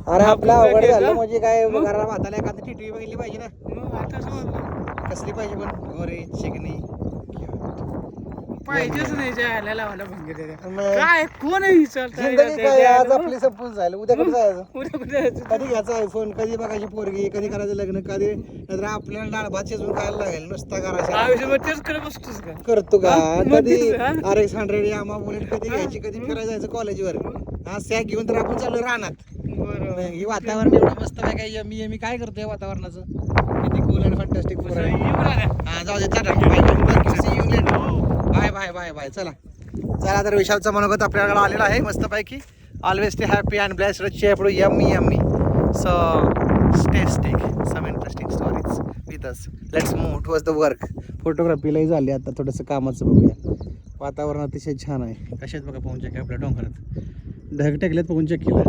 अरे आपला अवघड झालं म्हणजे काय घराला भाताला एखादी टिटवी बघितली पाहिजे ना. कसली पाहिजे पण गोरे चिकनी पाहिजेच नाही जायला लावायला भंगे मग काय कोण जिंदगी काय आज आपली संपून जायला उद्या कुठे जायचं विचारत कधी घ्यायचा आयफोन कधी बघायची पोरगी कधी करायचं लग्न कधी नाहीतर आपल्याला डाळ भात शिजवून खायला लागेल नुसता करायचा आयुष्यभर तेच करत बसतोस का करतो का मग कधी तेच, हा? RX-100 यामा बुलेट कधी घ्यायची कधी फिरायला जायचं कॉलेजवर हा सॅग घेऊन तर आपण चाललो रानात बरोबर ही वातावरण एवढं मस्त आहे काय मी काय करतोय वातावरणाचं किती कूल अँड फंटास्टिक हा जाऊ दे चला बाय बाय बाय बाय चला चला तर विशालचा मनोगत आपल्याकडे आलेला आहे मस्तपैकी always stay happy and blessed चेपडू yummy so stay some interesting stories with us let's move towards the work फोटोग्राफीलाही झाली आता थोडंसं कामाचं बघूया वातावरण अतिशय छान आहे कशात बघा पाहून चेक आपल्या डोंगरात ढग टेकल्यात पाहून चेक केला